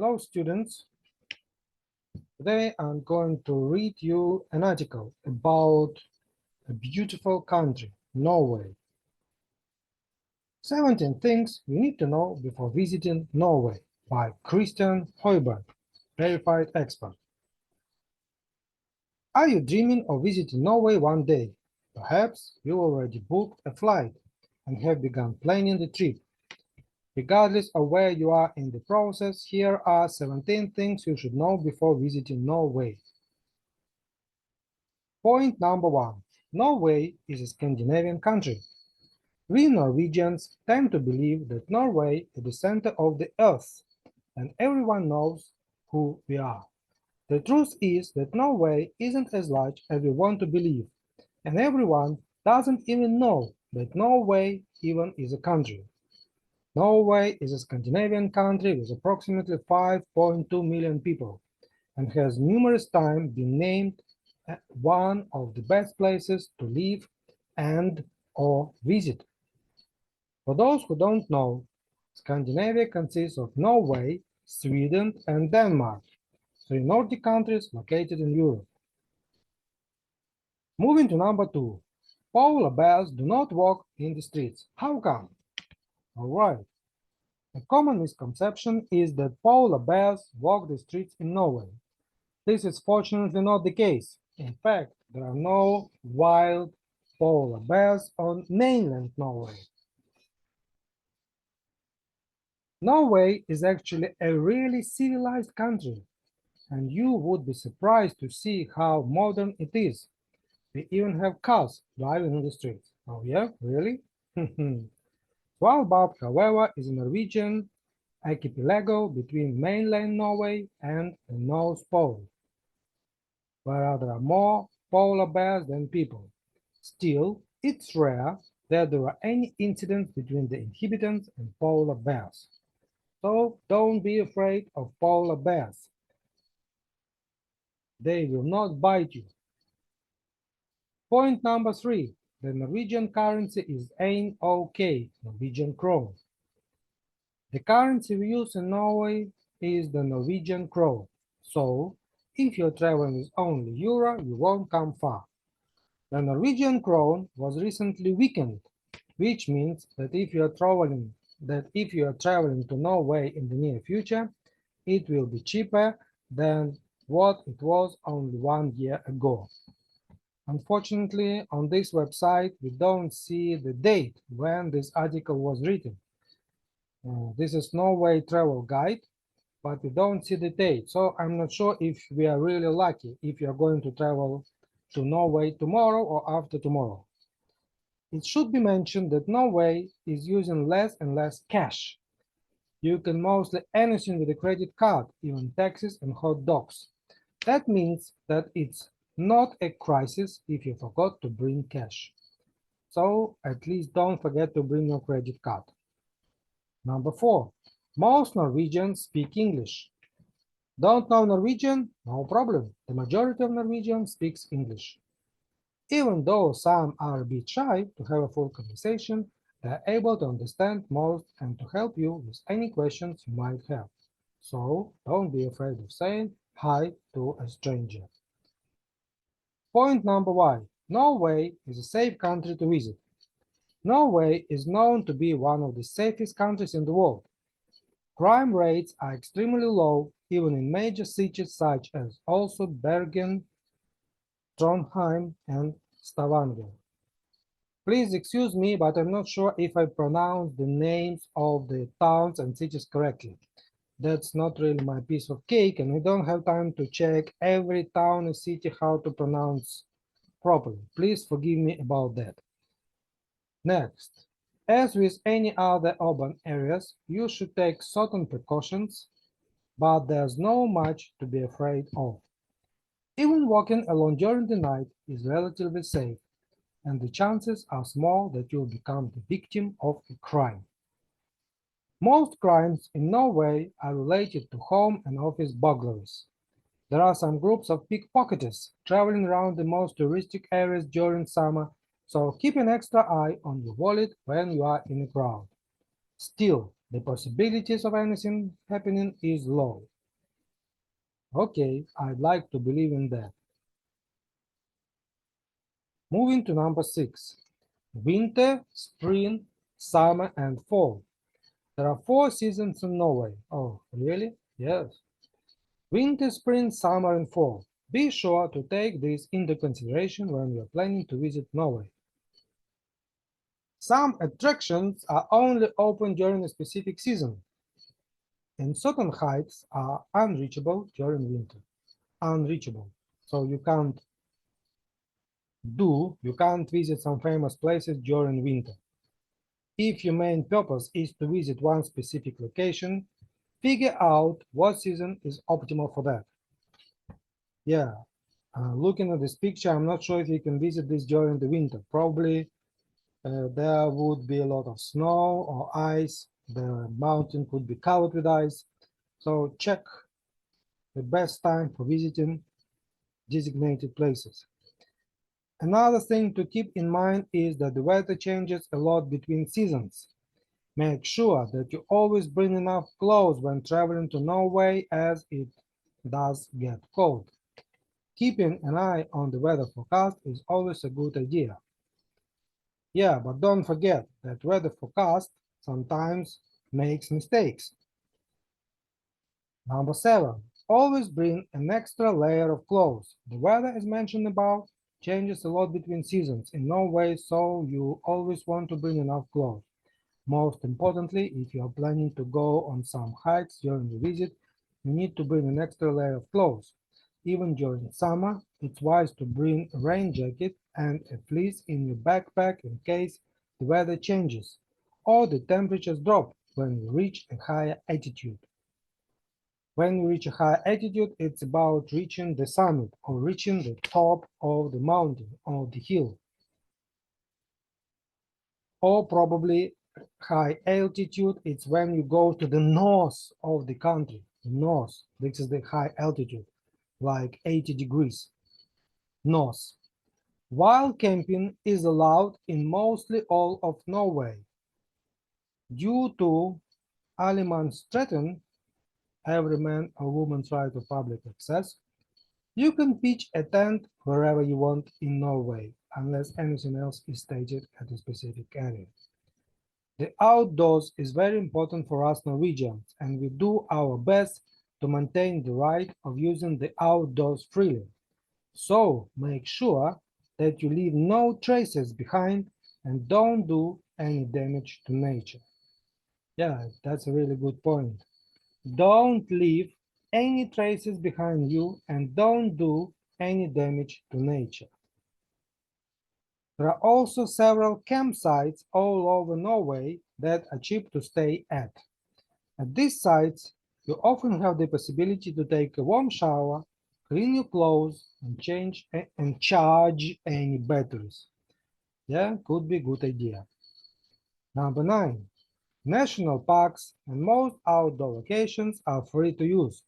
Hello students, today I'm going to read you an article about a beautiful country, Norway. 17 things you need to know before visiting Norway by Christian Højberg, verified expert. Are you dreaming of visiting Norway one day? Perhaps you already booked a flight and have begun planning the trip. Regardless of where you are in the process, here are 17 things you should know before visiting Norway. Point number 1. Norway is a Scandinavian country. We Norwegians tend to believe that Norway is the center of the earth, and everyone knows who we are. The truth is that Norway isn't as large as we want to believe, and everyone doesn't even know that Norway even is a country. Norway is a Scandinavian country with approximately 5.2 million people, and has numerous times been named one of the best places to live and or visit. For those who don't know, Scandinavia consists of Norway, Sweden, and Denmark, three Nordic countries located in Europe. Moving to number 2. Polar bears do not walk in the streets. How come? Alright. A common misconception is that polar bears walk the streets in Norway. This is fortunately not the case. In fact, there are no wild polar bears on mainland Norway. Norway is actually a really civilized country, and you would be surprised to see how modern it is. We even have cars driving in the streets. Oh yeah, really? Svalbard, however, is a Norwegian archipelago between mainland Norway and the North Pole, where there are more polar bears than people. Still, it's rare that there are any incidents between the inhabitants and polar bears. So don't be afraid of polar bears. They will not bite you. Point number 3. The Norwegian currency is NOK, Norwegian krone. The currency we use in Norway is the Norwegian krone. So, if you're traveling with only euro, you won't come far. The Norwegian krone was recently weakened, which means that if you are traveling to Norway in the near future, it will be cheaper than what it was only 1 year ago. Unfortunately, on this website, we don't see the date when this article was written. This is Norway travel guide, but we don't see the date, so I'm not sure if we are really lucky if you are going to travel to Norway tomorrow or after tomorrow. It should be mentioned that Norway is using less and less cash. You can mostly anything with a credit card, even taxis and hot dogs. That means that it's not a crisis if you forgot to bring cash. So at least don't forget to bring your credit card. Number 4. Most Norwegians speak English. Don't know Norwegian? No problem. The majority of Norwegians speaks English. Even though some are a bit shy to have a full conversation, they are able to understand most and to help you with any questions you might have. So don't be afraid of saying hi to a stranger. Point number 1. Norway is a safe country to visit. Norway is known to be one of the safest countries in the world. Crime rates are extremely low, even in major cities such as also Bergen, Trondheim, and Stavanger. Please excuse me, but I'm not sure if I pronounce the names of the towns and cities correctly. That's not really my piece of cake, and I don't have time to check every town and city how to pronounce properly. Please forgive me about that. Next, as with any other urban areas, you should take certain precautions, but there's no much to be afraid of. Even walking alone during the night is relatively safe, and the chances are small that you'll become the victim of a crime. Most crimes in Norway are related to home and office burglaries. There are some groups of pickpocketers traveling around the most touristic areas during summer, so keep an extra eye on your wallet when you are in a crowd. Still, The possibilities of anything happening is low. Okay, I'd like to believe in that. Moving to number 6. Winter, spring, summer, and fall. There are 4 seasons in Norway. Oh, really? Yes. Winter, spring, summer, and fall. Be sure to take this into consideration when you are planning to visit Norway. Some attractions are only open during a specific season, and certain heights are unreachable during winter. Unreachable. So you can't visit some famous places during winter. If your main purpose is to visit one specific location, figure out what season is optimal for that. Yeah, looking at this picture, I'm not sure if you can visit this during the winter. Probably there would be a lot of snow or ice. The mountain could be covered with ice. So check the best time for visiting designated places. Another thing to keep in mind is that the weather changes a lot between seasons. Make sure that you always bring enough clothes when traveling to Norway, as it does get cold. Keeping an eye on the weather forecast is always a good idea. Yeah, but don't forget that weather forecast sometimes makes mistakes. Number 7. Always bring an extra layer of clothes. The weather, as mentioned above, changes a lot between seasons in Norway, so you always want to bring enough clothes. Most importantly, if you are planning to go on some hikes during the visit, you need to bring an extra layer of clothes. Even during summer, it's wise to bring a rain jacket and a fleece in your backpack in case the weather changes or the temperatures drop when you reach a higher altitude. When you reach a higher altitude, it's about reaching the summit or reaching the top of the mountain or the hill, or probably high altitude. It's when you go to the north of the country, the north. This is the high altitude, like 80 degrees north. While camping is allowed in mostly all of Norway, due to allemannsretten, every man or woman's right to public access, you can pitch a tent wherever you want in Norway, unless anything else is stated at a specific area. The outdoors is very important for us Norwegians, and we do our best to maintain the right of using the outdoors freely. So make sure that you leave no traces behind and don't do any damage to nature. Yeah, that's a really good point. Don't leave any traces behind you and don't do any damage to nature. There are also several campsites all over Norway that are cheap to stay at. At these sites, you often have the possibility to take a warm shower, clean your clothes, and charge any batteries. Yeah, could be a good idea. Number 9. National parks and most outdoor locations are free to use.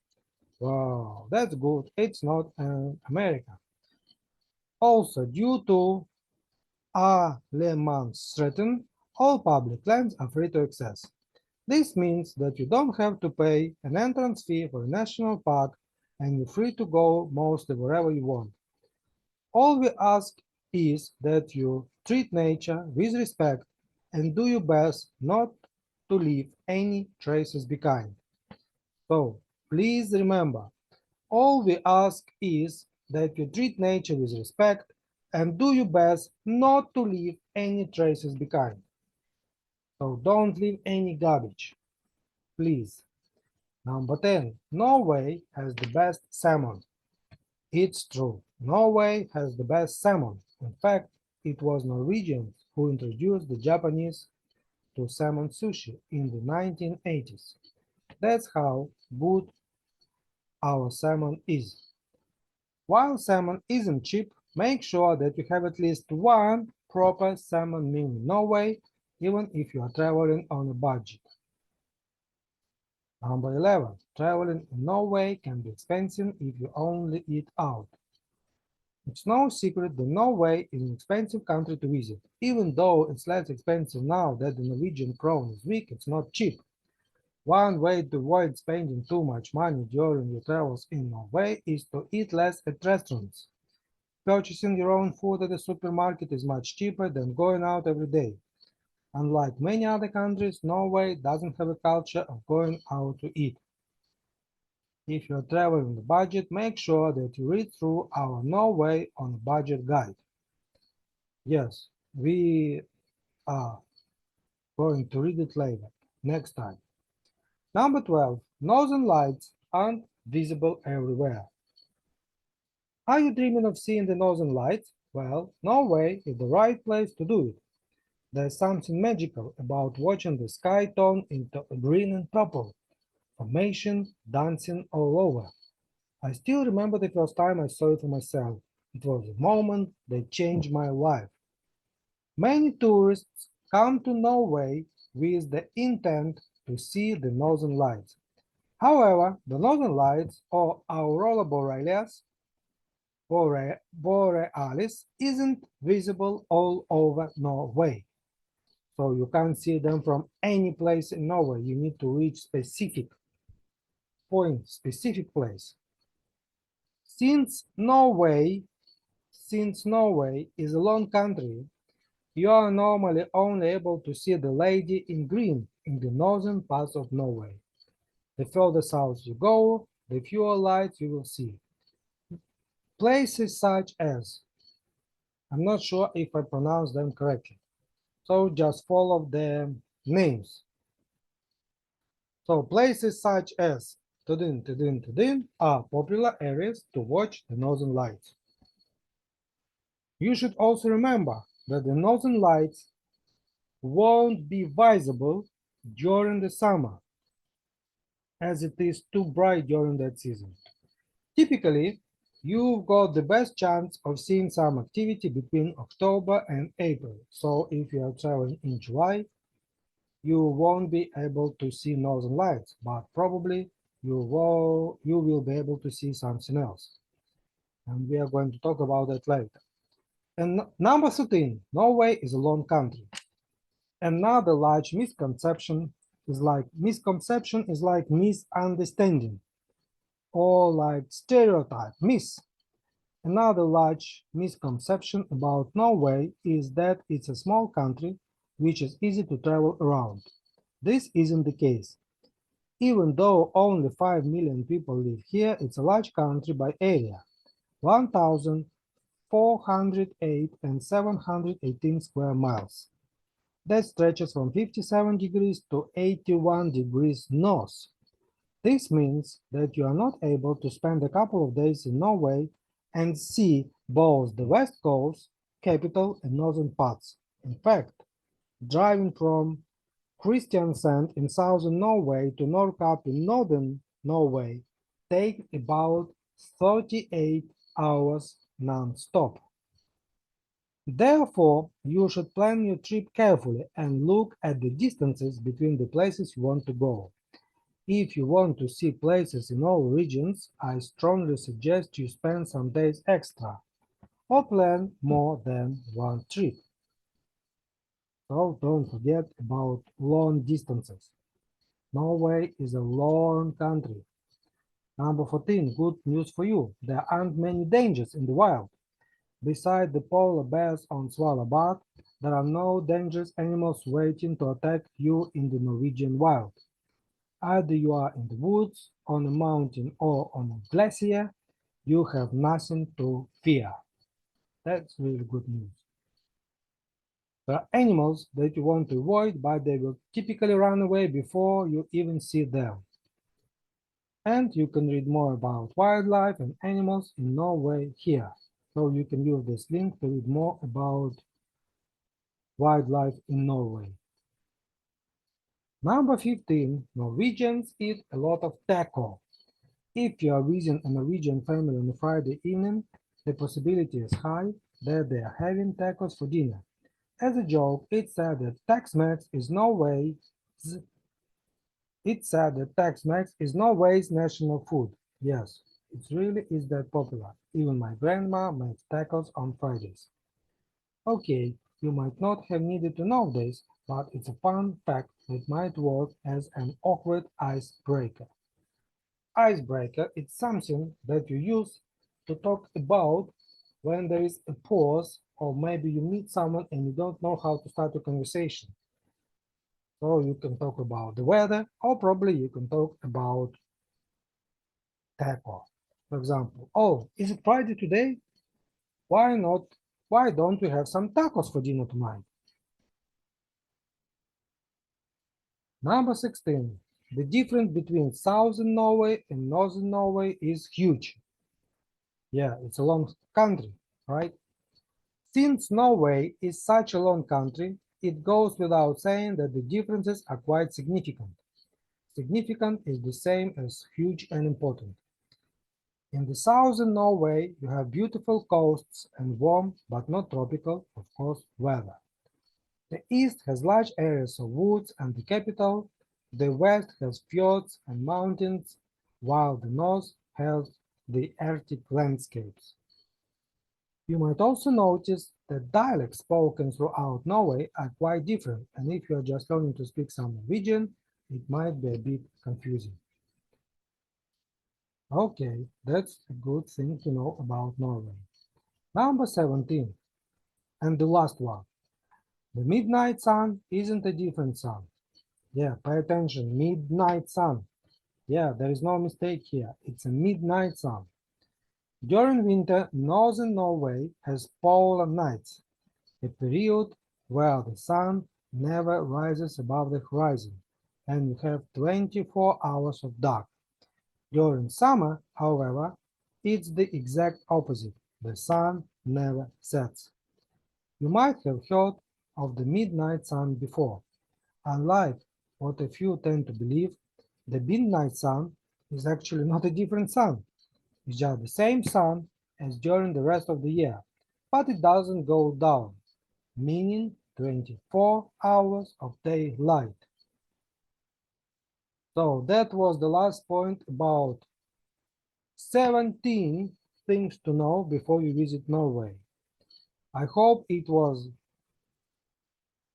Wow, that's good. It's not America. Also, due to A-LEX, all public lands are free to access. This means that you don't have to pay an entrance fee for a national park and you're free to go mostly wherever you want. All we ask is that you treat nature with respect and do your best not to leave any traces behind. So, please remember, all we ask is that you treat nature with respect and do your best not to leave any traces behind. So don't leave any garbage, please. Number 10. Norway has the best salmon. It's true. Norway has the best salmon. In fact, it was Norwegians who introduced the Japanese to salmon sushi in the 1980s. That's how good our salmon is. While salmon isn't cheap, make sure that you have at least one proper salmon meal in Norway, even if you are traveling on a budget. Number 11. Traveling in Norway can be expensive if you only eat out. It's no secret that Norway is an expensive country to visit. Even though it's less expensive now that the Norwegian krone is weak, it's not cheap. One way to avoid spending too much money during your travels in Norway is to eat less at restaurants. Purchasing your own food at the supermarket is much cheaper than going out every day. Unlike many other countries, Norway doesn't have a culture of going out to eat. If you're traveling on a budget, make sure that you read through our Norway on a budget guide. Yes, we are going to read it later, next time. Number 12. Northern Lights aren't visible everywhere. Are you dreaming of seeing the Northern Lights? Well, Norway is the right place to do it. There's something magical about watching the sky turn into green and purple, formation dancing all over. I still remember the first time I saw it for myself. It was a moment that changed my life. Many tourists come to Norway with the intent to see the Northern Lights. However, the Northern Lights, or aurora borealis, isn't visible all over Norway. So you can't see them from any place in Norway. You need to reach specific point, specific place. Since Norway is a lone country, you are normally only able to see the lady in green in the northern parts of Norway. The further south you go, the fewer lights you will see. Places such as, I'm not sure if I pronounce them correctly, so just follow the names. So places such as Tudin are popular areas to watch the northern lights. You should also remember that the northern lights won't be visible during the summer, as it is too bright during that season. Typically, you've got the best chance of seeing some activity between October and April, so if you are traveling in July, you won't be able to see northern lights, but probably you will be able to see something else. And we are going to talk about that later. And number 13, Norway is a lone country. Another large misconception is like misunderstanding or like stereotype, Another large misconception about Norway is that it's a small country which is easy to travel around. This isn't the case. Even though only 5 million people live here, it's a large country by area, 1,408 and 718 square miles. That stretches from 57 degrees to 81 degrees north. This means that you are not able to spend a couple of days in Norway and see both the west coast, capital, and northern parts. In fact, driving from Kristiansand in southern Norway to Nordkapp in northern Norway takes about 38 hours non-stop. Therefore, you should plan your trip carefully and look at the distances between the places you want to go. If you want to see places in all regions, I strongly suggest you spend some days extra or plan more than one trip. So don't forget about long distances. Norway is a long country. Number 14, good news for you. There aren't many dangers in the wild. Besides the polar bears on Svalbard, there are no dangerous animals waiting to attack you in the Norwegian wild. Either you are in the woods, on a mountain, or on a glacier, you have nothing to fear. That's really good news. There are animals that you want to avoid, but they will typically run away before you even see them. And you can read more about wildlife and animals in Norway here. So you can use this link to read more about wildlife in Norway. Number 15, Norwegians eat a lot of taco. If you are visiting a Norwegian family on a Friday evening, the possibility is high that they are having tacos for dinner. As a joke, it's said that Tex-Mex is Norway's national food. Yes, it really is that popular. Even my grandma makes tacos on Fridays. Okay, You might not have needed to know this, but it's a fun fact that might work as an awkward icebreaker. Icebreaker is something that you use to talk about when there is a pause, or maybe you meet someone and you don't know how to start a conversation. So you can talk about the weather, or probably you can talk about taco. For example, oh, is it Friday today? Why not? Why don't we have some tacos for dinner tonight? Number 16. The difference between southern Norway and northern Norway is huge. Yeah, it's a long country, right? Since Norway is such a long country, it goes without saying that the differences are quite significant. Significant is the same as huge and important. In the southern Norway, you have beautiful coasts and warm, but not tropical, of course, weather. The east has large areas of woods and the capital, the west has fjords and mountains, while the north has the Arctic landscapes. You might also notice that dialects spoken throughout Norway are quite different, and if you are just learning to speak some Norwegian, it might be a bit confusing. Okay, that's a good thing to know about Norway. Number 17, and the last one. The midnight sun isn't a different sun. Yeah, pay attention, midnight sun. Yeah, there is no mistake here. It's a midnight sun. During winter, northern Norway has polar nights, a period where the sun never rises above the horizon, and you have 24 hours of dark. During summer, however, it's the exact opposite. The sun never sets. You might have heard of the midnight sun before. Unlike what a few tend to believe, the midnight sun is actually not a different sun. It's just the same sun as during the rest of the year, but it doesn't go down, meaning 24 hours of daylight. So that was the last point about 17 things to know before you visit Norway. I hope it was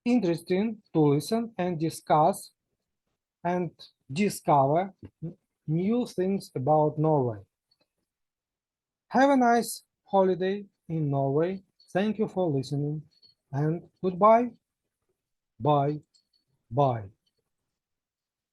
interesting to listen and discuss and discover new things about Norway. Have a nice holiday in Norway. Thank you for listening and goodbye. Bye. Bye.